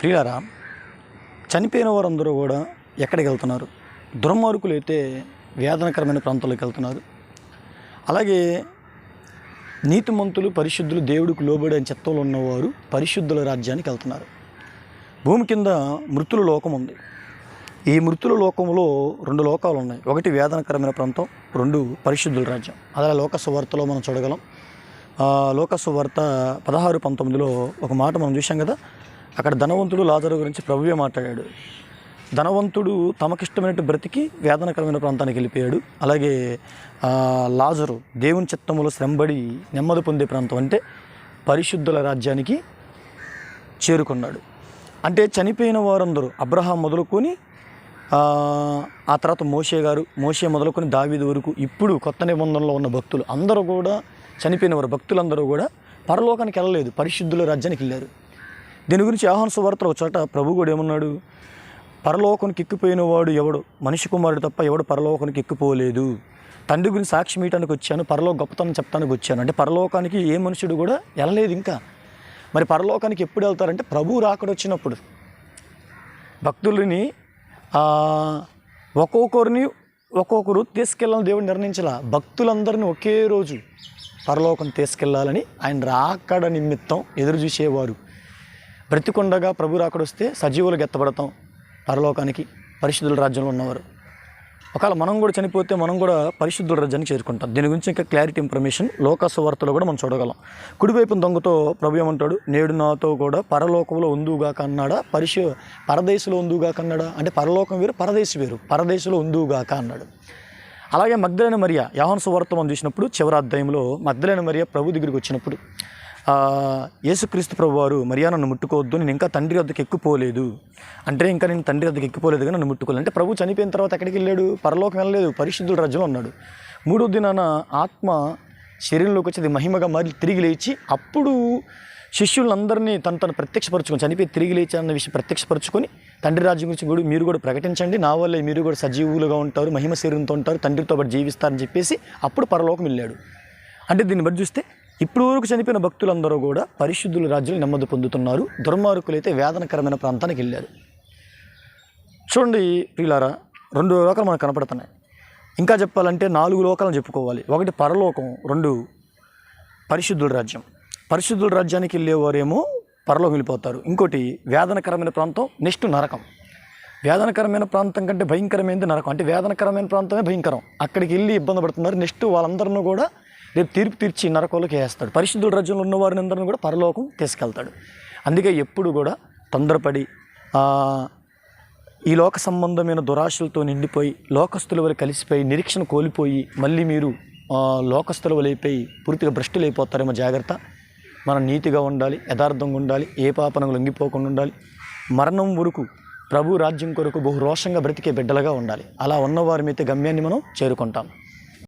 ప్రియులారా, చనిపోయిన వారందరూ కూడా ఎక్కడికి వెళ్తున్నారు? దుర్మార్గులు అయితే వేదనకరమైన ప్రాంతాలకు వెళ్తున్నారు. అలాగే నీతిమంతులు, పరిశుద్ధులు, దేవుడికి లోబడి అని చిత్తంలో ఉన్నవారు పరిశుద్ధుల రాజ్యానికి వెళ్తున్నారు. భూమి కింద మృతుల లోకం ఉంది. ఈ మృతుల లోకంలో రెండు లోకాలు ఉన్నాయి. ఒకటి వేదనకరమైన ప్రాంతం, రెండు పరిశుద్ధుల రాజ్యం. అలా లోక సువార్తలో మనం చూడగలం. లోక సువార్త 16:19లో ఒక మాట మనం చూసాం కదా. అక్కడ ధనవంతుడు లాజరు గురించి ప్రభువే మాట్లాడాడు. ధనవంతుడు తమకిష్టమైనట్టు బ్రతికి వేదనకరమైన ప్రాంతానికి వెళ్ళిపోయాడు. అలాగే లాజరు దేవుని చిత్తములో శ్రమబడి నెమ్మది పొందే ప్రాంతం అంటే పరిశుద్ధుల రాజ్యానికి చేరుకున్నాడు. అంటే చనిపోయిన వారందరూ అబ్రహాం మొదలుకొని ఆ తర్వాత మోషే మొదలుకొని దావీదు వరకు ఇప్పుడు కొత్త నిబంధనలో ఉన్న భక్తులు అందరూ కూడా చనిపోయిన వారు భక్తులందరూ కూడా పరలోకానికి వెళ్ళలేదు, పరిశుద్ధుల రాజ్యానికి వెళ్ళారు. దీని గురించి యోహాను సువార్తలో ఒక చోట ప్రభు కూడా ఏమన్నాడు? పరలోకానికి ఎక్కిపోయిన వాడు ఎవడు? మనిషి కుమారుడు తప్ప ఎవడు పరలోకానికి ఎక్కిపోలేదు. తండ్రి గురించి సాక్షి మీయటానికి వచ్చాను, పరలోక గొప్పతనం చెప్తానికి వచ్చాను. అంటే పరలోకానికి ఏ మనుషుడు కూడా వెళ్ళలేదు ఇంకా. మరి పరలోకానికి ఎప్పుడు వెళ్తారంటే ప్రభు రాకడ వచ్చినప్పుడు. భక్తులని ఒక్కొక్కరు తీసుకెళ్ళాలని దేవుడు నిర్ణయించాల. భక్తులందరినీ ఒకే రోజు పరలోకం తీసుకెళ్ళాలని ఆయన రాకడ నిమిత్తం ఎదురు చూసేవారు. బ్రతికొండగా ప్రభు రాకడొస్తే సజీవులకు ఎత్తబడతాం పరలోకానికి, పరిశుద్ధుల రాజ్యంలో ఉన్నవారు. ఒకవేళ మనం కూడా చనిపోతే మనం కూడా పరిశుద్ధుల రాజ్యానికి చేరుకుంటాం. దీని గురించి ఇంకా క్లారిటీ ఇన్ఫర్మేషన్ లోక సువార్తలో కూడా మనం చూడగలం. కుడివైపు దొంగతో ప్రభు ఏమంటాడు? నేడు నాతో కూడా పరలోకంలో ఉందువుగాక అన్నాడా, పరదేశంలో ఉందువుగాక అన్నాడా? అంటే పరలోకం వేరు, పరదేశం వేరు. పరదేశంలో ఉందువుగాక అన్నాడు. అలాగే మగ్దలేన మరియ యోహాను సువార్త మనం చూసినప్పుడు చివరి అధ్యాయంలో మగ్దలేన మరియ ప్రభు దగ్గరికి వచ్చినప్పుడు యేసుక్రీస్తు ప్రభు వారు, మరియా నన్ను ముట్టుకోవద్దు, నేను ఇంకా తండ్రి వద్దకు ఎక్కిపోలేదు అంటే, ఇంకా నేను తండ్రి వద్దకు ఎక్కిపోలేదు కానీ నన్ను ముట్టుకోలేదు అంటే ప్రభు చనిపోయిన తర్వాత ఎక్కడికి వెళ్ళాడు? పరలోకం వెళ్ళలేదు, పరిశుద్ధుల రాజ్యంలో ఉన్నాడు. మూడో దినాన ఆత్మ శరీరంలోకి వచ్చి అది మహిమగా మారి తిరిగి లేచి అప్పుడు శిష్యులందరినీ తను ప్రత్యక్షపరచుకొని, చనిపోయి తిరిగి లేచి అన్న విషయం ప్రత్యక్షపరచుకొని తండ్రి రాజ్యం గురించి కూడా మీరు కూడా ప్రకటించండి, నా వల్లే మీరు కూడా సజీవులుగా ఉంటారు, మహిమ శరీరంతో ఉంటారు, తండ్రితో పాటు జీవిస్తారని చెప్పేసి అప్పుడు పరలోకం వెళ్ళాడు. అంటే దీన్ని బట్టి చూస్తే ఇప్పుడు వరకు చనిపోయిన భక్తులందరూ కూడా పరిశుద్ధుల రాజ్యం నెమ్మది పొందుతున్నారు. దుర్మార్గులైతే వేదనకరమైన ప్రాంతానికి వెళ్ళారు. చూడండి ప్రియులారా, రెండు లోకాలు మనకు కనపడుతున్నాయి. ఇంకా చెప్పాలంటే 4 లోకాలను చెప్పుకోవాలి. ఒకటి పరలోకం, రెండు పరిశుద్ధుల రాజ్యం. పరిశుద్ధుల రాజ్యానికి వెళ్ళేవారేమో పరలోకం వెళ్ళిపోతారు. ఇంకోటి వేదనకరమైన ప్రాంతం, నెక్స్ట్ నరకం. వేదనకరమైన ప్రాంతం కంటే భయంకరమైనది నరకం. అంటే వేదనకరమైన ప్రాంతమే భయంకరం. అక్కడికి వెళ్ళి ఇబ్బంది పడుతున్నారు. నెక్స్ట్ వాళ్ళందరినీ కూడా రేపు తీర్పు తీర్చి నరకంలోకి వేస్తాడు. పరిశుద్ధుల రాజ్యంలో ఉన్న వారిని అందరినీ కూడా పరలోకం తీసుకెళ్తాడు. అందుకే ఎప్పుడు కూడా తొందరపడి ఈ లోక సంబంధమైన దురాశలతో నిండిపోయి లోకస్తుల వల్ల కలిసిపోయి నిరీక్షణ కోల్పోయి మళ్ళీ మీరు లోకస్తుల వల్ల అయిపోయి పూర్తిగా భ్రష్టులైపోతారేమో. జాగ్రత్త. మనం నీతిగా ఉండాలి, యథార్థంగా ఉండాలి, ఏ పాపనకు లొంగిపోకుండా ఉండాలి. మరణం వరకు ప్రభు రాజ్యం కొరకు బహు రోషంగా బ్రతికే బిడ్డలుగా ఉండాలి. అలా ఉన్నవారి మీద గమ్యాన్ని మనం చేరుకుంటాం.